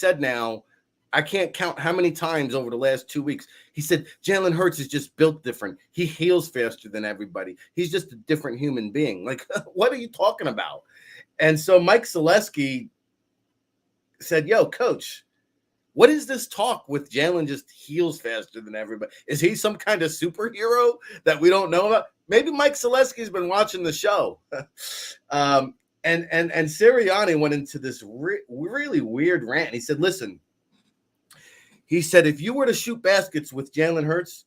said now, I can't count how many times over the last 2 weeks. He said, Jalen Hurts is just built different. He heals faster than everybody. He's just a different human being. Like, what are you talking about? And so Mike Selesky said, yo, coach, what is this talk with Jalen just heals faster than everybody? Is he some kind of superhero that we don't know about? Maybe Mike Selesky's been watching the show. And Sirianni went into this really weird rant. He said, listen, he said, if you were to shoot baskets with Jalen Hurts,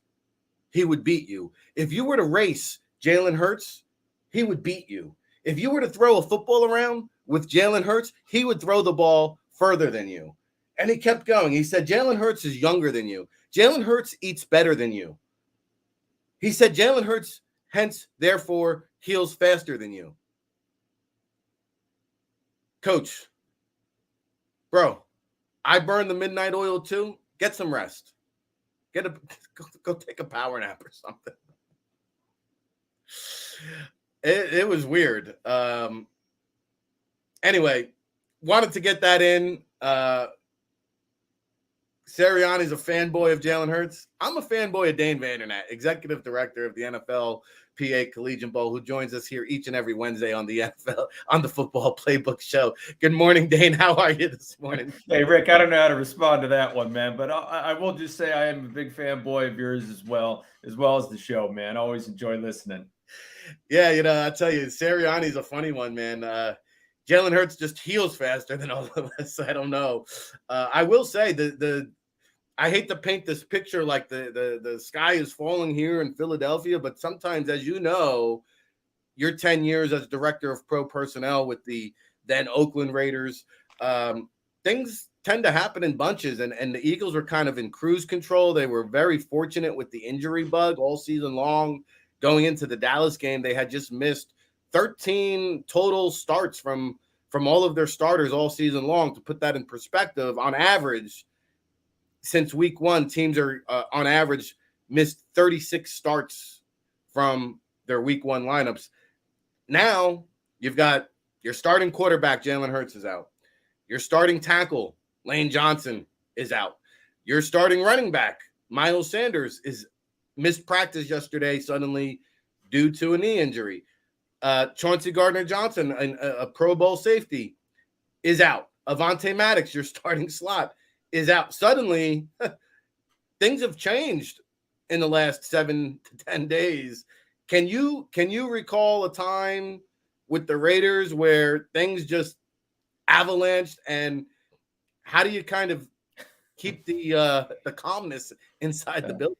he would beat you. If you were to race Jalen Hurts, he would beat you. If you were to throw a football around with Jalen Hurts, he would throw the ball further than you. And he kept going. He said, Jalen Hurts is younger than you. Jalen Hurts eats better than you. He said, Jalen Hurts, hence, therefore, heals faster than you. Coach, bro, I burn the midnight oil too. Get some rest. Go take a power nap or something. It was weird. Anyway, wanted to get that in. Sirianni's a fanboy of Jalen Hurts. I'm a fanboy of Dane Vandernat, executive director of the NFL PA Collegiate Bowl, who joins us here each and every Wednesday on the NFL, on the Football Playbook show. Good morning, Dane. How are you this morning? Hey, Rick, I don't know how to respond to that one, man, but I will just say I am a big fanboy of yours as well as the show, man. I always enjoy listening. Yeah, I tell you, Sirianni's a funny one, man. Jalen Hurts just heals faster than all of us. I don't know. I will say I hate to paint this picture like the sky is falling here in Philadelphia, but sometimes, as you know, your 10 years as director of pro personnel with the then Oakland Raiders, things tend to happen in bunches, and the Eagles were kind of in cruise control. They were very fortunate with the injury bug all season long. Going into the Dallas game, they had just missed 13 total starts from all of their starters all season long. To put that in perspective, on average, since week one, teams are on average missed 36 starts from their week one lineups. Now you've got your starting quarterback, Jalen Hurts, is out. Your starting tackle, Lane Johnson, is out. Your starting running back, Miles Sanders, is missed practice yesterday suddenly due to a knee injury. Chauncey Gardner-Johnson, a Pro Bowl safety, is out. Avonte Maddox, your starting slot, is out. Suddenly, things have changed in the last 7 to 10 days. Can you recall a time with the Raiders where things just avalanched, and how do you kind of keep the calmness inside the building?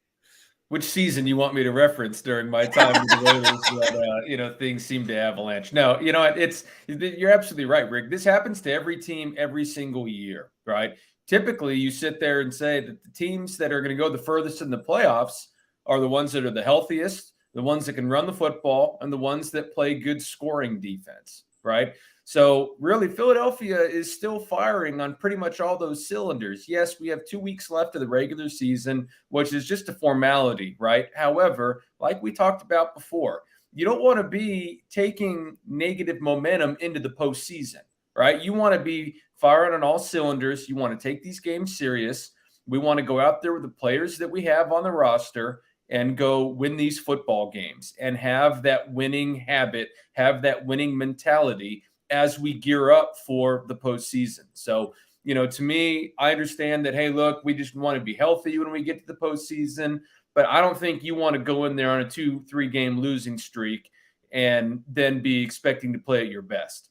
Which season you want me to reference during my time with the Raiders? Things seem to avalanche. No, you're absolutely right, Rick. This happens to every team every single year, right? Typically, you sit there and say that the teams that are going to go the furthest in the playoffs are the ones that are the healthiest, the ones that can run the football, and the ones that play good scoring defense, right? So really, Philadelphia is still firing on pretty much all those cylinders. Yes, we have 2 weeks left of the regular season, which is just a formality, right? However, like we talked about before, you don't want to be taking negative momentum into the postseason, right? You want to be firing on all cylinders. You want to take these games serious. We want to go out there with the players that we have on the roster and go win these football games and have that winning habit, have that winning mentality as we gear up for the postseason. So, to me, I understand that, hey, look, we just want to be healthy when we get to the postseason, but I don't think you want to go in there on a 2-3 game losing streak and then be expecting to play at your best.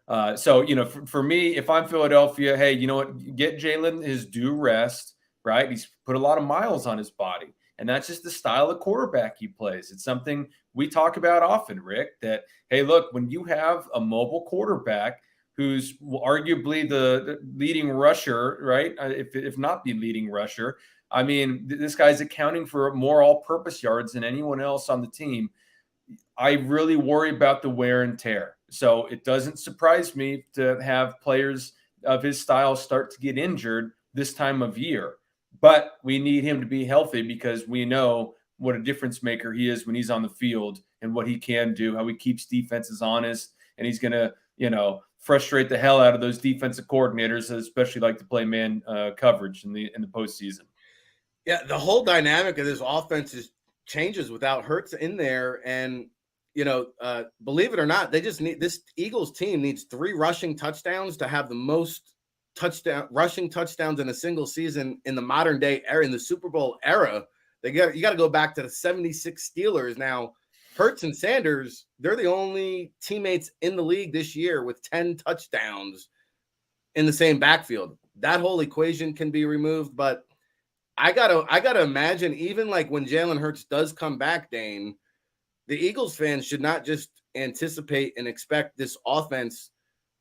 For me, if I'm Philadelphia, hey, you know what? Get Jalen his due rest, right? He's put a lot of miles on his body, and that's just the style of quarterback he plays. It's something we talk about often, Rick, that, hey, look, when you have a mobile quarterback who's arguably the leading rusher, right? If not the leading rusher, I mean, this guy's accounting for more all-purpose yards than anyone else on the team. I really worry about the wear and tear. So it doesn't surprise me to have players of his style start to get injured this time of year. But we need him to be healthy because we know what a difference maker he is when he's on the field and what he can do, how he keeps defenses honest, and he's going to, frustrate the hell out of those defensive coordinators that especially like to play man coverage in the postseason. Yeah, the whole dynamic of this offense changes without Hurts in there. And, believe it or not, this Eagles team needs 3 rushing touchdowns to have the most rushing touchdowns in a single season in the modern day era, in the Super Bowl era. You got to go back to the 76 Steelers. Now, Hurts and Sanders, they're the only teammates in the league this year with 10 touchdowns in the same backfield. That whole equation can be removed, but I gotta imagine, even like when Jalen Hurts does come back, Dane, the Eagles fans should not just anticipate and expect this offense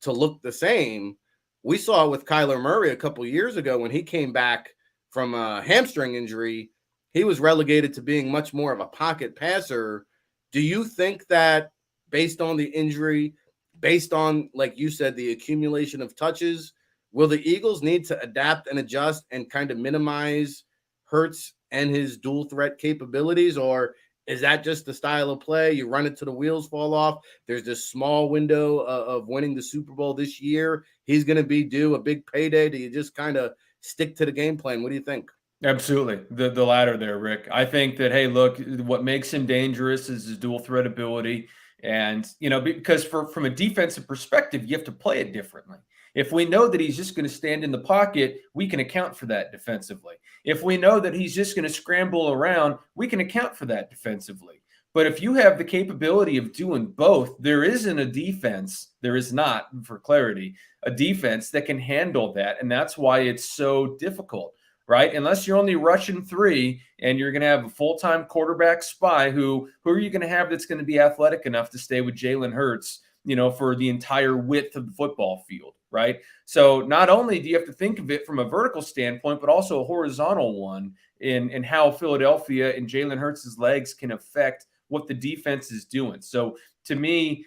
to look the same. We saw it with Kyler Murray a couple years ago when he came back from a hamstring injury. He was relegated to being much more of a pocket passer. Do you think that based on the injury, based on, like you said, the accumulation of touches, will the Eagles need to adapt and adjust and kind of minimize Hurts and his dual threat capabilities? Or is that just the style of play? You run it till the wheels fall off. There's this small window of winning the Super Bowl this year. He's going to be due a big payday. Do you just kind of stick to the game plan? What do you think? Absolutely. The latter there, Rick. I think that, hey, look, what makes him dangerous is his dual threat ability. And, because from a defensive perspective, you have to play it differently. If we know that he's just going to stand in the pocket, we can account for that defensively. If we know that he's just going to scramble around, we can account for that defensively. But if you have the capability of doing both, there isn't a defense, there is not, for clarity, a defense that can handle that. And that's why it's so difficult, right? Unless you're only rushing 3 and you're going to have a full-time quarterback spy, who are you going to have that's going to be athletic enough to stay with Jalen Hurts, for the entire width of the football field, right? So not only do you have to think of it from a vertical standpoint, but also a horizontal one in how Philadelphia and Jalen Hurts' legs can affect what the defense is doing. So to me,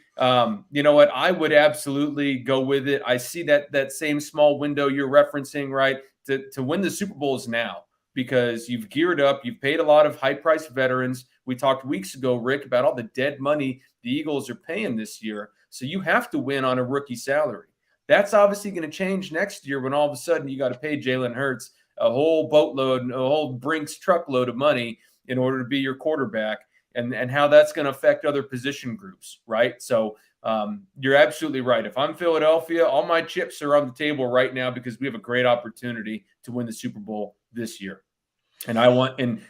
you know what, I would absolutely go with it. I see that same small window you're referencing, right? To win the Super Bowl is now, because you've geared up, you've paid a lot of high-priced veterans. We talked weeks ago, Rick, about all the dead money the Eagles are paying this year. So you have to win on a rookie salary. That's obviously going to change next year when all of a sudden you got to pay Jalen Hurts a whole boatload, a whole Brinks truckload of money in order to be your quarterback, and how that's going to affect other position groups, right? So you're absolutely right. If I'm Philadelphia, all my chips are on the table right now because we have a great opportunity to win the Super Bowl this year. And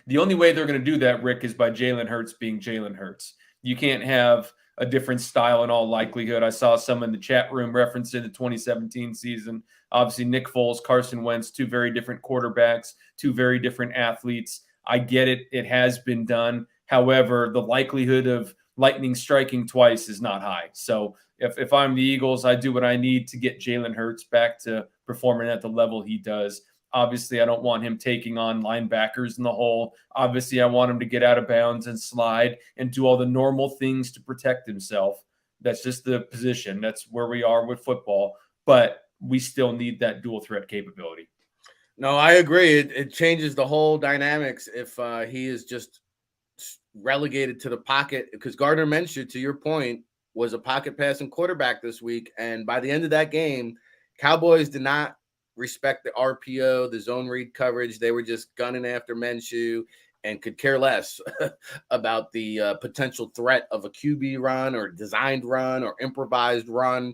the only way they're going to do that, Rick, is by Jalen Hurts being Jalen Hurts. You can't have a different style in all likelihood. I saw some in the chat room referencing the 2017 season. Obviously, Nick Foles, Carson Wentz, 2 very different quarterbacks, 2 very different athletes. I get it. It has been done. However, the likelihood of lightning striking twice is not high. So if I'm the Eagles, I do what I need to get Jalen Hurts back to performing at the level he does. Obviously, I don't want him taking on linebackers in the hole. Obviously, I want him to get out of bounds and slide and do all the normal things to protect himself. That's just the position. That's where we are with football. But we still need that dual threat capability. No, I agree. It changes the whole dynamics if he is just relegated to the pocket, because Gardner Minshew, to your point, was a pocket passing quarterback this week. And by the end of that game, Cowboys did not respect the RPO, the zone read coverage. They were just gunning after Minshew and could care less about the potential threat of a QB run or designed run or improvised run.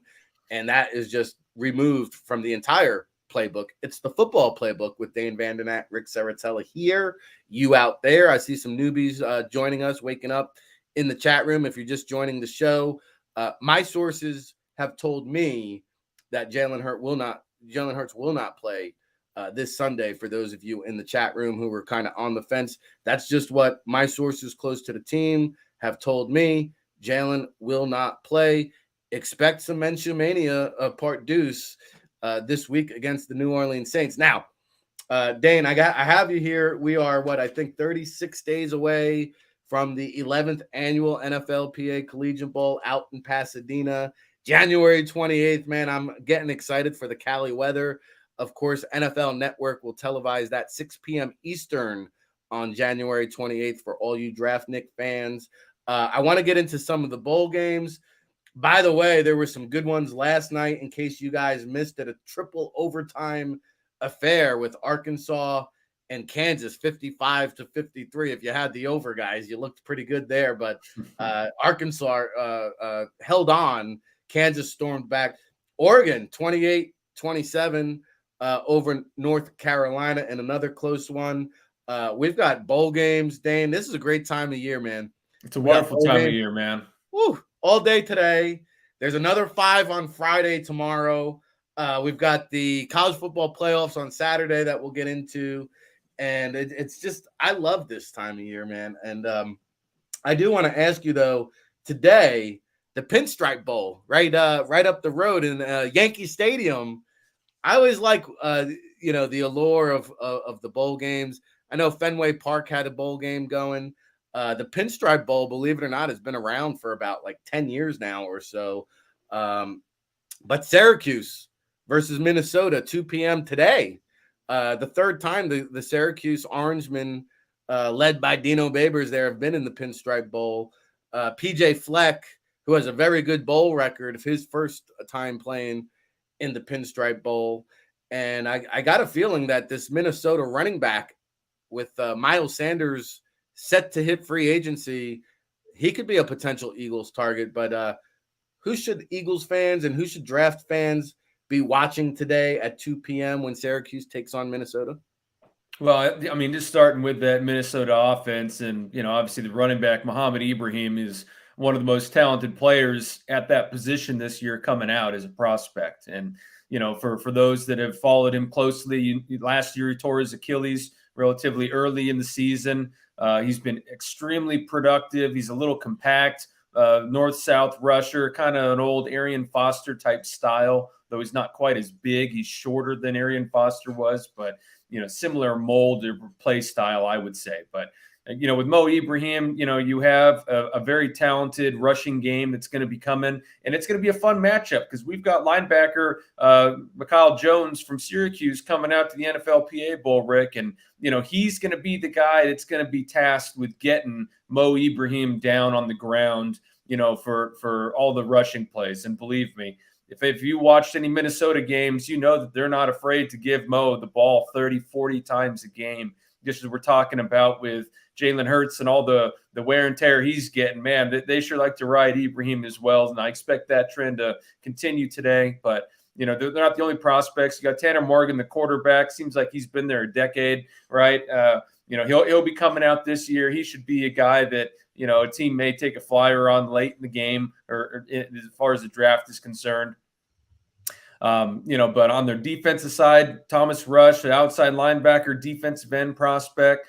And that is just removed from the entire playbook. It's the football playbook with Dane Vandernat, Ric Serritella here, you out there. I see some newbies joining us, waking up in the chat room. If you're just joining the show, my sources have told me that Jalen Hurts will not play this Sunday. For those of you in the chat room who were kind of on the fence, that's just what my sources close to the team have told me. Jalen will not play. Expect some Minshew mania part deuce this week against the New Orleans Saints. Now, Dane, I have you here. We are, I think 36 days away from the 11th annual NFLPA Collegiate Bowl out in Pasadena. January 28th, man, I'm getting excited for the Cali weather. Of course, NFL Network will televise that 6 p.m. Eastern on January 28th for all you Draft Nick fans. I want to get into some of the bowl games. By the way, there were some good ones last night in case you guys missed it. A triple overtime affair with Arkansas and Kansas, 55-53. If you had the over, guys, you looked pretty good there. But Arkansas held on. Kansas stormed back. Oregon, 28-27 over North Carolina, and another close one. We've got bowl games, Dane. This is a great time of year, man. It's a wonderful time of year, man. Woo, all day today. There's another 5 on Friday tomorrow. We've got the college football playoffs on Saturday that we'll get into. And it's just, I love this time of year, man. And I do want to ask you, though, today, the Pinstripe Bowl, right up the road in Yankee Stadium. I always like, the allure of the bowl games. I know Fenway Park had a bowl game going. The Pinstripe Bowl, believe it or not, has been around for about like 10 years now or so. But Syracuse versus Minnesota, 2 p.m. today. The third time the Syracuse Orangemen, led by Dino Babers, there have been in the Pinstripe Bowl. PJ Fleck, who has a very good bowl record of his first time playing in the Pinstripe Bowl. And I got a feeling that this Minnesota running back with Miles Sanders set to hit free agency, he could be a potential Eagles target. But who should Eagles fans and who should draft fans be watching today at 2 p.m. when Syracuse takes on Minnesota? Well, I mean, just starting with that Minnesota offense, and obviously the running back Mohamed Ibrahim is one of the most talented players at that position this year coming out as a prospect. And for those that have followed him closely, last year he tore his Achilles relatively early in the season. He's been extremely productive. He's a little compact, north-south rusher, kind of an old Arian Foster type style, though he's not quite as big. He's shorter than Arian Foster was, but similar mold or play style, I would say. But with Mo Ibrahim, you have a very talented rushing game that's going to be coming, and it's going to be a fun matchup because we've got linebacker Mikal Jones from Syracuse coming out to the NFLPA Bowl, Rick, and he's going to be the guy that's going to be tasked with getting Mo Ibrahim down on the ground, for all the rushing plays. And believe me, if you watched any Minnesota games, you know that they're not afraid to give Mo the ball 30, 40 times a game, just as we're talking about with Jalen Hurts and all the wear and tear he's getting. Man, they sure like to ride Ibrahim as well, and I expect that trend to continue today. But they're not the only prospects. You got Tanner Morgan, the quarterback. Seems like he's been there a decade, right? He'll be coming out this year. He should be a guy that a team may take a flyer on late in the game, or as far as the draft is concerned. But on their defensive side, Thomas Rush, an outside linebacker, defensive end prospect.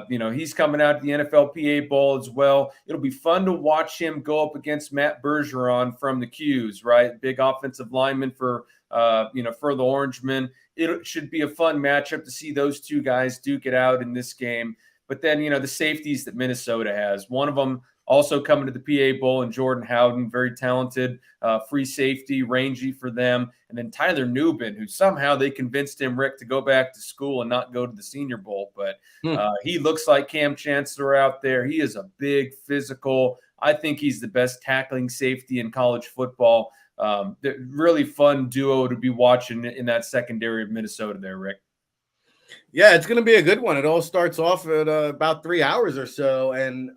He's coming out to the NFLPA Bowl as well. It'll be fun to watch him go up against Matt Bergeron from the Qs, right? Big offensive lineman for the Orangemen. It should be a fun matchup to see those two guys duke it out in this game. But then, the safeties that Minnesota has, one of them also coming to the PA Bowl, and Jordan Howden, very talented, free safety, rangy for them. And then Tyler Nubin, who somehow they convinced him, Rick, to go back to school and not go to the Senior Bowl. But he looks like Cam Chancellor out there. He is a big physical. I think he's the best tackling safety in college football. Really fun duo to be watching in that secondary of Minnesota there, Rick. Yeah, it's going to be a good one. It all starts off at about 3 hours or so. And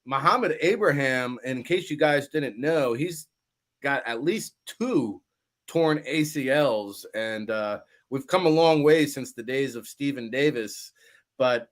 Mohamed Ibrahim, in case you guys didn't know, he's got at least 2 torn ACLs. And we've come a long way since the days of Stephen Davis. But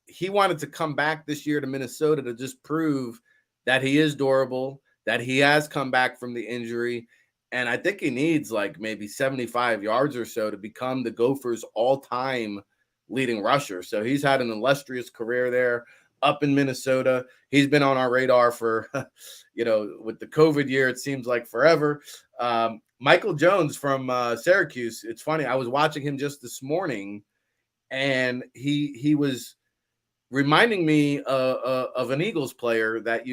he wanted to come back this year to Minnesota to just prove that he is durable, that he has come back from the injury. And I think he needs like maybe 75 yards or so to become the Gophers' all-time leading rusher. So he's had an illustrious career there up in Minnesota. He's been on our radar for, with the COVID year, it seems like forever. Michael Jones from Syracuse. It's funny. I was watching him just this morning, and he was reminding me of an Eagles player that,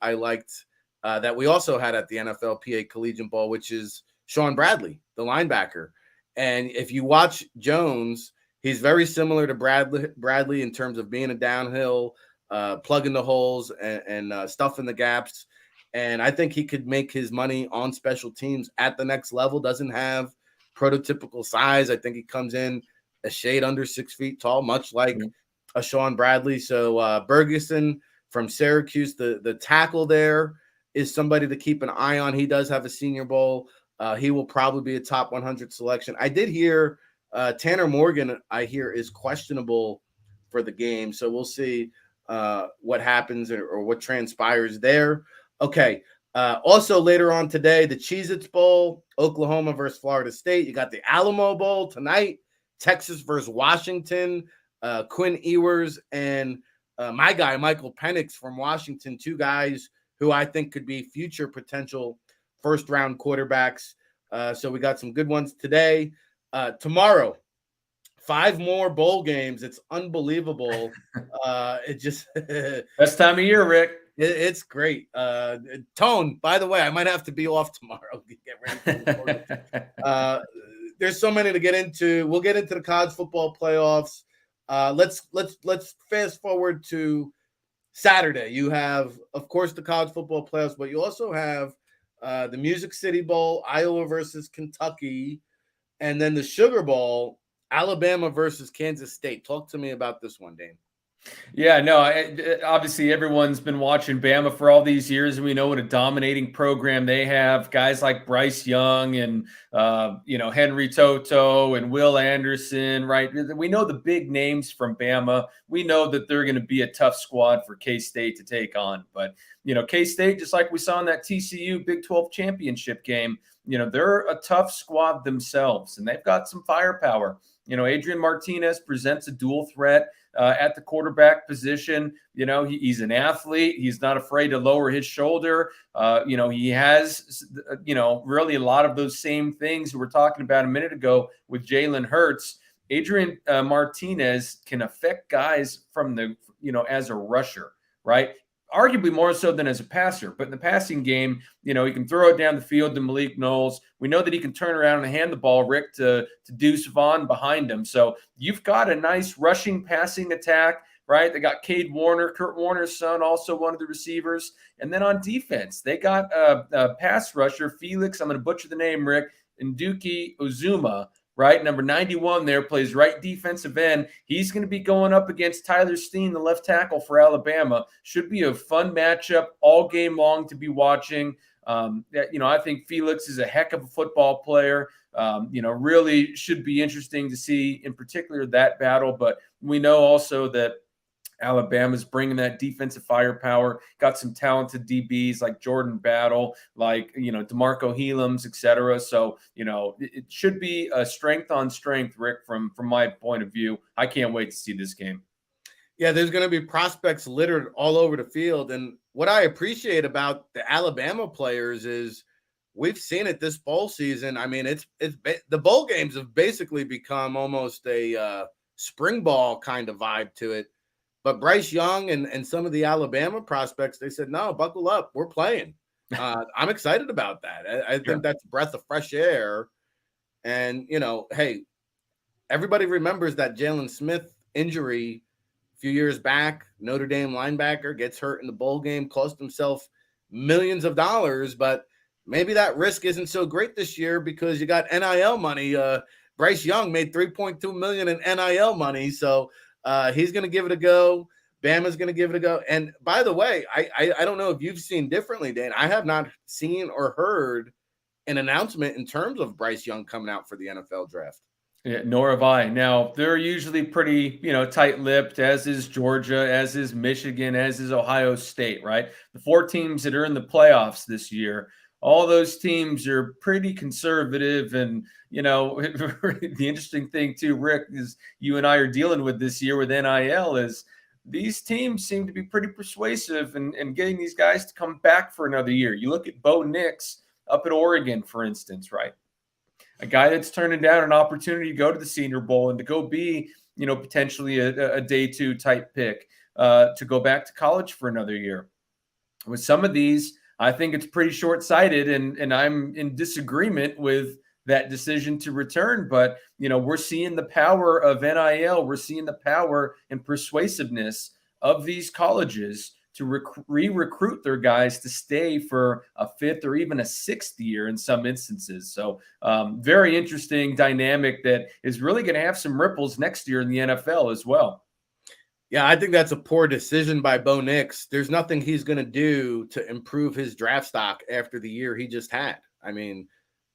I liked, that we also had at the NFLPA Collegiate Bowl, which is Sean Bradley, the linebacker. And if you watch Jones, he's very similar to Bradley in terms of being a downhill, plugging the holes and stuffing the gaps. And I think he could make his money on special teams at the next level. Doesn't have prototypical size. I think he comes in a shade under 6 feet tall, much like a Sean Bradley. So Bergeson from Syracuse, the tackle there, is somebody to keep an eye on. He does have a Senior Bowl. He will probably be a top 100 selection. I did hear Tanner Morgan, I hear, is questionable for the game. So we'll see what happens or what transpires there. Okay. Also later on today, the Cheez-Its Bowl, Oklahoma versus Florida State. You got the Alamo Bowl tonight, Texas versus Washington, Quinn Ewers and my guy, Michael Penix from Washington, two guys who I think could be future potential first-round quarterbacks. So we got some good ones today. Tomorrow, 5 more bowl games. It's unbelievable. It just best time of year, Rick. It's great. Tone, by the way, I might have to be off tomorrow. Get ready for the there's so many to get into. We'll get into the college football playoffs. Let's fast forward to Saturday. You have, of course, the college football playoffs, but you also have the Music City Bowl, Iowa versus Kentucky, and then the Sugar Bowl, Alabama versus Kansas State. Talk to me about this one, Dane. Yeah, no, obviously everyone's been watching Bama for all these years, and we know what a dominating program they have. Guys like Bryce Young and, Henry Toto and Will Anderson, right? We know the big names from Bama. We know that they're going to be a tough squad for K-State to take on. But, K-State, just like we saw in that TCU Big 12 championship game, they're a tough squad themselves, and they've got some firepower. Adrian Martinez presents a dual threat at the quarterback position. He's an athlete. He's not afraid to lower his shoulder. He has, really a lot of those same things we were talking about a minute ago with Jalen Hurts. Adrian Martinez can affect guys from as a rusher, right? Arguably more so than as a passer, but in the passing game, he can throw it down the field to Malik Knowles. We know that he can turn around and hand the ball, Rick, to Deuce Vaughn behind him. So you've got a nice rushing passing attack, right? They got Cade Warner, Kurt Warner's son, also one of the receivers. And then on defense, they got a pass rusher, Felix, I'm going to butcher the name, Rick, Nduki Ozuma, right? Number 91 there, plays right defensive end. He's going to be going up against Tyler Steen, the left tackle for Alabama. Should be a fun matchup all game long to be watching. I think Felix is a heck of a football player. Really should be interesting to see in particular that battle. But we know also that Alabama's bringing that defensive firepower, got some talented DBs like Jordan Battle, like, DeMarco Helams, et cetera. So, it should be a strength on strength, Rick, from my point of view. I can't wait to see this game. Yeah, there's going to be prospects littered all over the field. And what I appreciate about the Alabama players is we've seen it this bowl season. I mean, it's the bowl games have basically become almost a spring ball kind of vibe to it. But Bryce Young and some of the Alabama prospects, they said, no, buckle up. We're playing. I'm excited about that. I think that's a breath of fresh air. And, hey, everybody remembers that Jalen Smith injury a few years back. Notre Dame linebacker gets hurt in the bowl game, cost himself millions of dollars. But maybe that risk isn't so great this year because you got NIL money. Bryce Young made $3.2 million in NIL money. So, he's going to give it a go. Bama's going to give it a go. And by the way, I don't know if you've seen differently, Dan. I have not seen or heard an announcement in terms of Bryce Young coming out for the NFL draft. Yeah, nor have I. Now, they're usually pretty, tight-lipped, as is Georgia, as is Michigan, as is Ohio State, right? The 4 teams that are in the playoffs this year, all those teams are pretty conservative. And, the interesting thing too, Rick, is you and I are dealing with this year with NIL is these teams seem to be pretty persuasive in getting these guys to come back for another year. You look at Bo Nix up at Oregon, for instance, right? A guy that's turning down an opportunity to go to the Senior Bowl and to go be, potentially a day 2 type pick to go back to college for another year. With some of these, I think it's pretty short-sighted, and I'm in disagreement with that decision to return. But, we're seeing the power of NIL. We're seeing the power and persuasiveness of these colleges to re-recruit their guys to stay for a 5th or even a 6th year in some instances. So very interesting dynamic that is really going to have some ripples next year in the NFL as well. Yeah, I think that's a poor decision by Bo Nix. There's nothing he's going to do to improve his draft stock after the year he just had. I mean,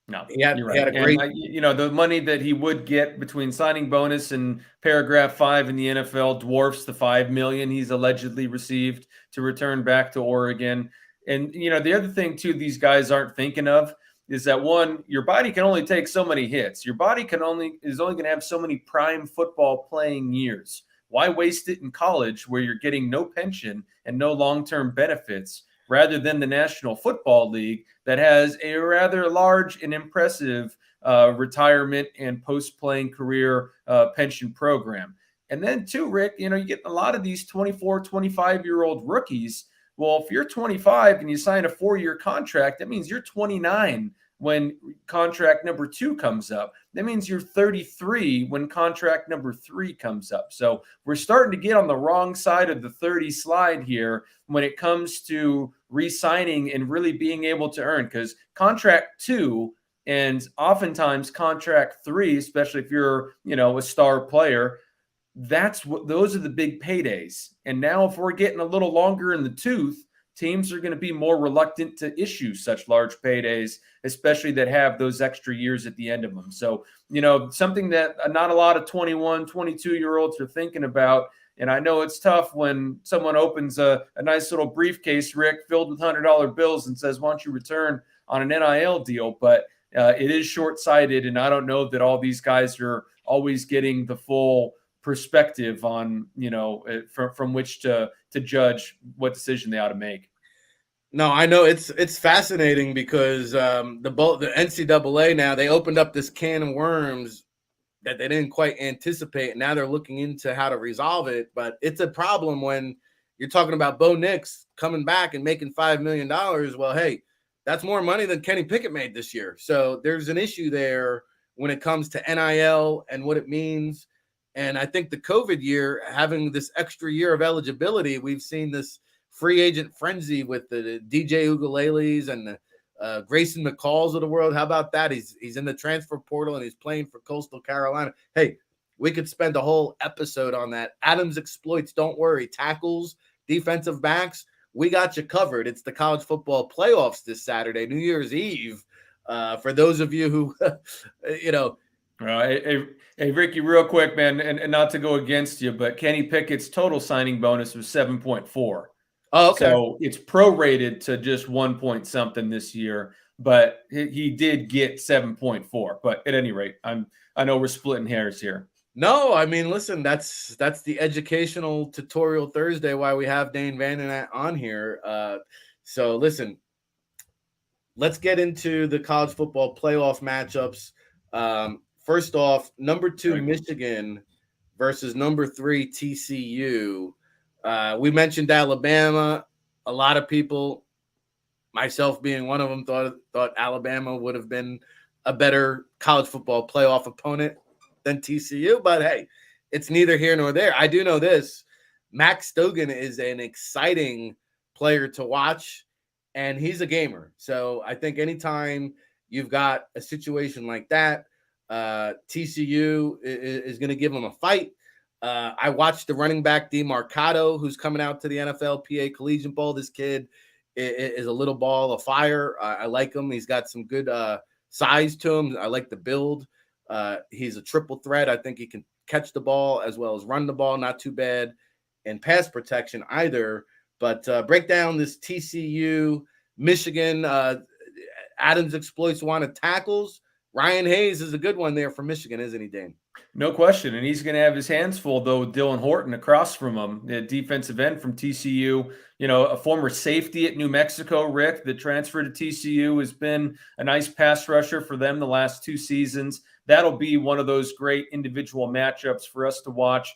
no, you're right. He had a great, the money that he would get between signing bonus and paragraph 5 in the NFL dwarfs the $5 million he's allegedly received to return back to Oregon. And, the other thing too, these guys aren't thinking of is that, one, your body can only take so many hits. Your body is only going to have so many prime football playing years. Why waste it in college where you're getting no pension and no long-term benefits rather than the National Football League that has a rather large and impressive retirement and post-playing career pension program? And then too, Rick, you get a lot of these 24, 25-year-old rookies. Well, if you're 25 and you sign a 4-year contract, that means you're 29 when contract number 2 comes up. That means you're 33 when contract number 3 comes up. So we're starting to get on the wrong side of the 30 slide here when it comes to re-signing and really being able to earn, because contract 2 and oftentimes contract 3, especially if you're, a star player, those are the big paydays. And now if we're getting a little longer in the tooth, teams are going to be more reluctant to issue such large paydays, especially that have those extra years at the end of them. So, something that not a lot of 21, 22-year-olds are thinking about. And I know it's tough when someone opens a nice little briefcase, Rick, filled with $100 bills and says, why don't you return on an NIL deal? But it is short-sighted, and I don't know that all these guys are always getting the full perspective on, from which to judge what decision they ought to make. No, I know it's fascinating because the NCAA now, they opened up this can of worms that they didn't quite anticipate. And now they're looking into how to resolve it. But it's a problem when you're talking about Bo Nix coming back and making $5 million. Well, hey, that's more money than Kenny Pickett made this year. So there's an issue there when it comes to NIL and what it means. And I think the COVID year, having this extra year of eligibility, we've seen this free agent frenzy with the DJ Ugaleles and the Grayson McCalls of the world. How about that? He's in the transfer portal and he's playing for Coastal Carolina. Hey, we could spend a whole episode on that. Adams exploits, don't worry. Tackles, defensive backs, we got you covered. It's the college football playoffs this Saturday, New Year's Eve. For those of you who, Hey, Ricky, real quick, man, and not to go against you, but Kenny Pickett's total signing bonus was 7.4. Oh, okay. So it's prorated to just 1 point something this year, but he did get 7.4. But at any rate, I know we're splitting hairs here. No, I mean, listen, that's the educational tutorial Thursday why we have Dane Vandernat on here. So listen, let's get into the college football playoff matchups. First off, number 2 Michigan versus number 3 TCU. We mentioned Alabama. A lot of people, myself being one of them, thought Alabama would have been a better college football playoff opponent than TCU. But hey, it's neither here nor there. I do know this. Max Stogan is an exciting player to watch, and he's a gamer. So I think anytime you've got a situation like that, TCU is going to give them a fight. I watched the running back DeMarcado, who's coming out to the NFLPA Collegiate Bowl. This kid is a little ball of fire. I like him. He's got some good size to him. I like the build. He's a triple threat. I think he can catch the ball as well as run the ball. Not too bad in pass protection either. But break down this TCU Michigan. Adams exploits wanted tackles. Ryan Hayes is a good one there for Michigan, isn't he, Dane? No question. And he's going to have his hands full, though, with Dylan Horton across from him, the defensive end from TCU, a former safety at New Mexico, Rick, that transferred to TCU, has been a nice pass rusher for them the last 2 seasons. That'll be one of those great individual matchups for us to watch.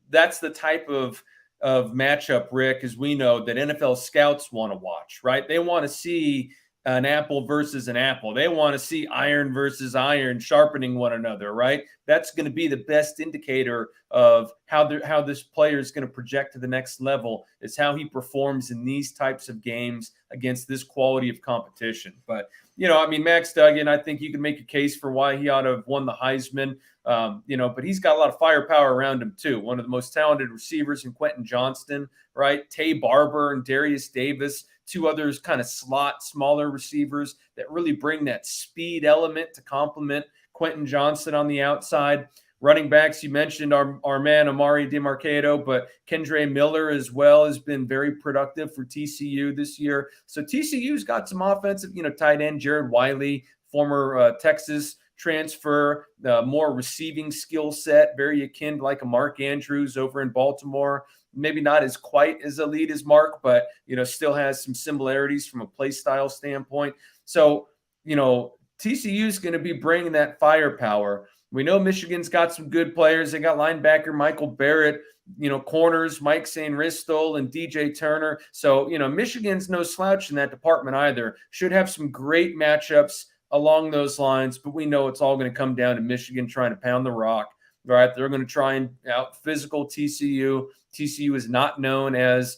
That's the type of matchup, Rick, as we know, that NFL scouts want to watch, right? They want to see an apple versus an apple. They want to see iron versus iron sharpening one another, right? That's going to be the best indicator of how this player is going to project to the next level, is how he performs in these types of games against this quality of competition. But, I mean, Max Duggan, I think you can make a case for why he ought to have won the Heisman. But he's got a lot of firepower around him too. One of the most talented receivers in Quentin Johnston, right? Tay Barber and Darius Davis, two others kind of slot, smaller receivers that really bring that speed element to complement Quentin Johnston on the outside. Running backs, you mentioned our man Amari DeMarcado, but Kendre Miller as well has been very productive for TCU this year. So TCU's got some offensive, tight end Jared Wiley, former Texas transfer, more receiving skill set, very akin to like a Mark Andrews over in Baltimore. Maybe not as quite as elite as Mark, but, still has some similarities from a play style standpoint. So, TCU is going to be bringing that firepower. We know Michigan's got some good players. They got linebacker Michael Barrett, corners Mike Sainristil and DJ Turner. So, Michigan's no slouch in that department either. Should have some great matchups along those lines, but we know it's all going to come down to Michigan trying to pound the rock. Right? They're going to try and out physical TCU. TCU is not known as,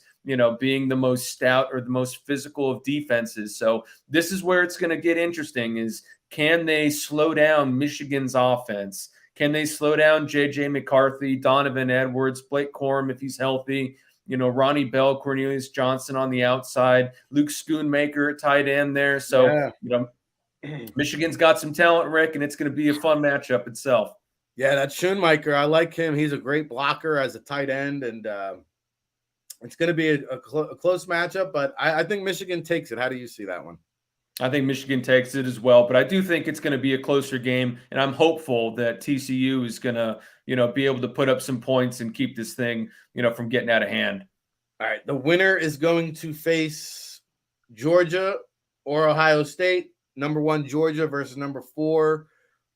being the most stout or the most physical of defenses. So this is where it's going to get interesting, is can they slow down Michigan's offense? Can they slow down J.J. McCarthy, Donovan Edwards, Blake Corum if he's healthy, Ronnie Bell, Cornelius Johnson on the outside, Luke Schoonmaker at tight end there. So, Michigan's got some talent, Rick, and it's going to be a fun matchup itself. Yeah, that's Schoonmaker. I like him. He's a great blocker as a tight end, and it's going to be a close matchup, but I think Michigan takes it. How do you see that one? I think Michigan takes it as well, but I do think it's going to be a closer game, and I'm hopeful that TCU is going to, be able to put up some points and keep this thing, from getting out of hand. All right, the winner is going to face Georgia or Ohio State. Number 1 Georgia versus number 4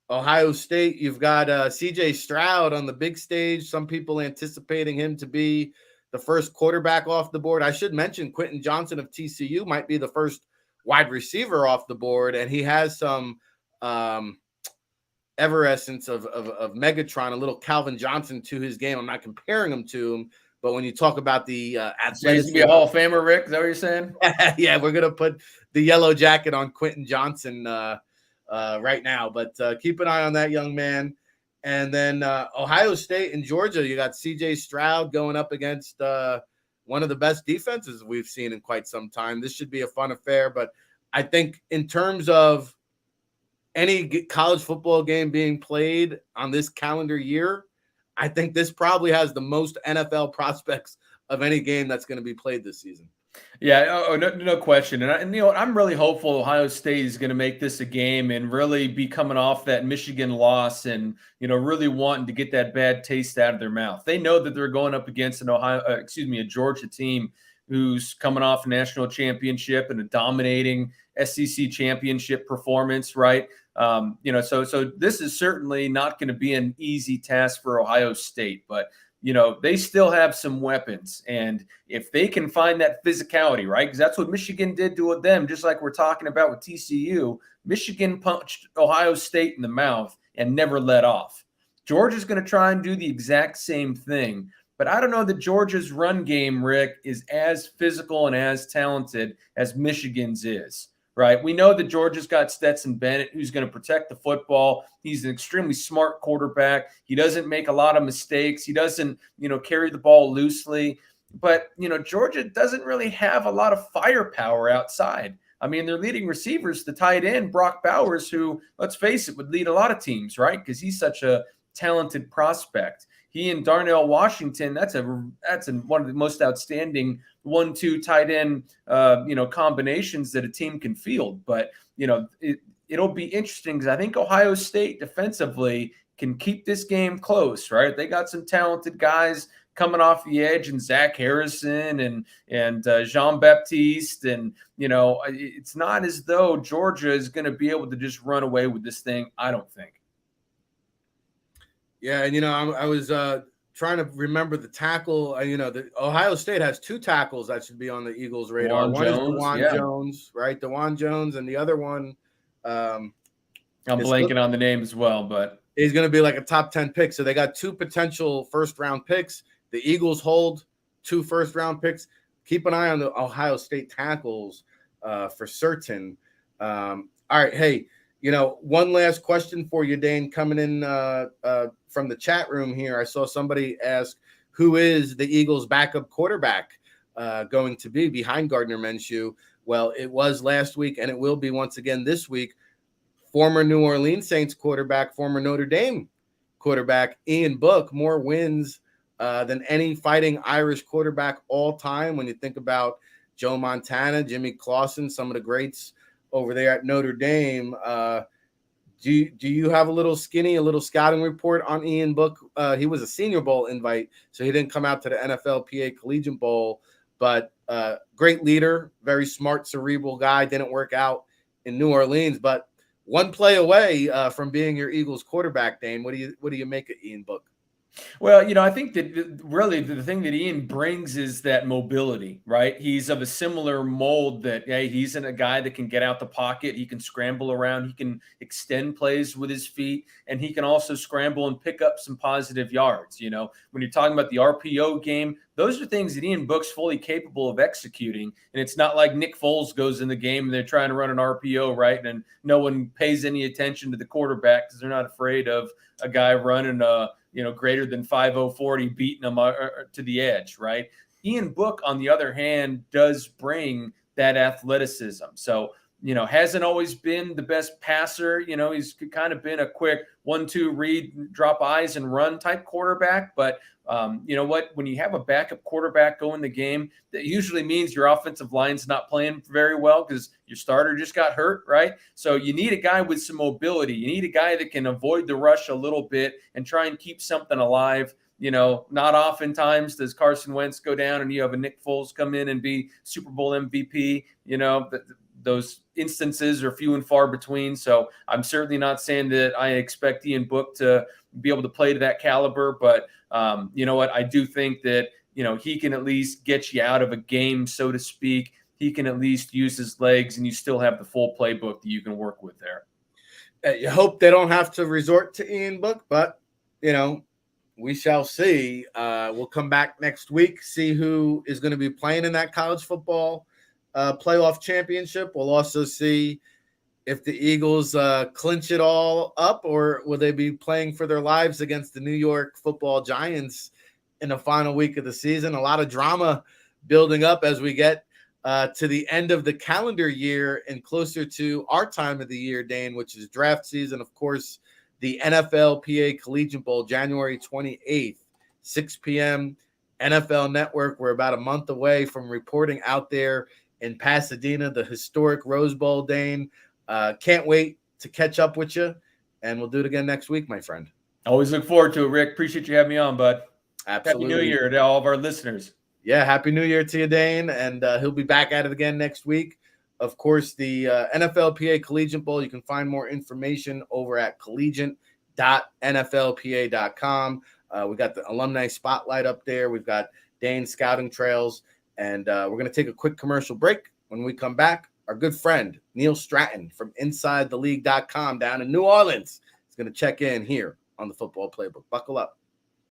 Ohio State. You've got C.J. Stroud on the big stage. Some people anticipating him to be the first quarterback off the board. I should mention Quentin Johnston of TCU might be the first wide receiver off the board, and he has some everessence of Megatron, a little Calvin Johnson to his game. I'm not comparing him to him, but when you talk about the athleticism, he's gonna be a Hall of Famer, Rick. Is that what you're saying? Yeah, we're gonna put the yellow jacket on Quentin Johnston right now, but keep an eye on that young man. And then Ohio State and Georgia, you got C.J. Stroud going up against one of the best defenses we've seen in quite some time. This should be a fun affair, but I think in terms of any college football game being played on this calendar year, I think this probably has the most NFL prospects of any game that's going to be played this season. Yeah, no question. And I'm really hopeful Ohio State is going to make this a game and really be coming off that Michigan loss and, really wanting to get that bad taste out of their mouth. They know that they're going up against a Georgia team who's coming off a national championship and a dominating SEC championship performance, right? So this is certainly not going to be an easy task for Ohio State, but they still have some weapons. And if they can find that physicality, right? Because that's what Michigan did to them, just like we're talking about with TCU. Michigan punched Ohio State in the mouth and never let off. Georgia's going to try and do the exact same thing. But I don't know that Georgia's run game, Rick, is as physical and as talented as Michigan's is. Right. We know that Georgia's got Stetson Bennett, who's going to protect the football. He's an extremely smart quarterback. He doesn't make a lot of mistakes. He doesn't, carry the ball loosely. But, Georgia doesn't really have a lot of firepower outside. I mean, their leading receivers, the tight end, Brock Bowers, who, let's face it, would lead a lot of teams, right? Because he's such a talented prospect. He and Darnell Washington, that's one of the most outstanding 1-2 tight end, combinations that a team can field. But, it'll be interesting because I think Ohio State defensively can keep this game close, right? They got some talented guys coming off the edge, and Zach Harrison and Jean-Baptiste. And, it's not as though Georgia is going to be able to just run away with this thing, I don't think. Yeah, and I was trying to remember the tackle. The Ohio State has 2 tackles that should be on the Eagles' radar. Dewan One Jones, is Dewan Jones, right? Dewan Jones, and the other one, I'm blanking on the name as well, but he's going to be like a top 10 pick. So they got 2 potential first-round picks. The Eagles hold 2 first-round picks. Keep an eye on the Ohio State tackles for certain. All right, hey, one last question for you, Dane, coming in from the chat room here. I saw somebody ask, who is the Eagles' backup quarterback going to be behind Gardner Minshew? Well, it was last week, and it will be once again this week. Former New Orleans Saints quarterback, former Notre Dame quarterback, Ian Book, more wins than any Fighting Irish quarterback all time. When you think about Joe Montana, Jimmy Clausen, some of the greats over there at Notre Dame. Do you have a little scouting report on Ian Book? He was a Senior Bowl invite, so he didn't come out to the NFLPA Collegiate Bowl, but great leader, very smart, cerebral guy. Didn't work out in New Orleans, but one play away from being your Eagles quarterback, Dane. What do you make of Ian Book? Well, I think that really the thing that Ian brings is that mobility, right? He's of a similar mold that, hey, he's a guy that can get out the pocket. He can scramble around. He can extend plays with his feet, and he can also scramble and pick up some positive yards. When you're talking about the RPO game, those are things that Ian Book's fully capable of executing. And it's not like Nick Foles goes in the game and they're trying to run an RPO, right? And no one pays any attention to the quarterback because they're not afraid of a guy running greater than 5.040 beating them to the edge, right? Ian Book, on the other hand, does bring that athleticism. So, hasn't always been the best passer. He's kind of been a quick 1-2 read, drop eyes and run type quarterback. But you know what? When you have a backup quarterback go in the game, that usually means your offensive line's not playing very well because your starter just got hurt, right? So you need a guy with some mobility. You need a guy that can avoid the rush a little bit and try and keep something alive. Not oftentimes does Carson Wentz go down and you have a Nick Foles come in and be Super Bowl MVP. Those instances are few and far between. So I'm certainly not saying that I expect Ian Book to be able to play to that caliber, but you know what? I do think that, he can at least get you out of a game, so to speak. He can at least use his legs, and you still have the full playbook that you can work with there. You hope they don't have to resort to Ian Book, but, we shall see. We'll come back next week, see who is going to be playing in that college football playoff championship. We'll also see if the Eagles clinch it all up, or will they be playing for their lives against the New York Football Giants in the final week of the season. A lot of drama building up as we get to the end of the calendar year and closer to our time of the year, Dane, which is draft season. Of course, the NFLPA Collegiate Bowl, January 28th, 6 p.m., NFL Network. We're about a month away from reporting out there in Pasadena, the historic Rose Bowl, Dane. Can't wait to catch up with you, and we'll do it again next week, my friend. Always look forward to it, Rick. Appreciate you having me on, bud. Absolutely. Happy New Year to all of our listeners. Yeah, Happy New Year to you, Dane, and he'll be back at it again next week. Of course, the NFLPA Collegiate Bowl, you can find more information over at collegiate.nflpa.com. We got the alumni spotlight up there. We've got Dane's scouting trails, and we're going to take a quick commercial break. When we come back, our good friend Neil Stratton from InsideTheLeague.com down in New Orleans is going to check in here on the Football Playbook. Buckle up.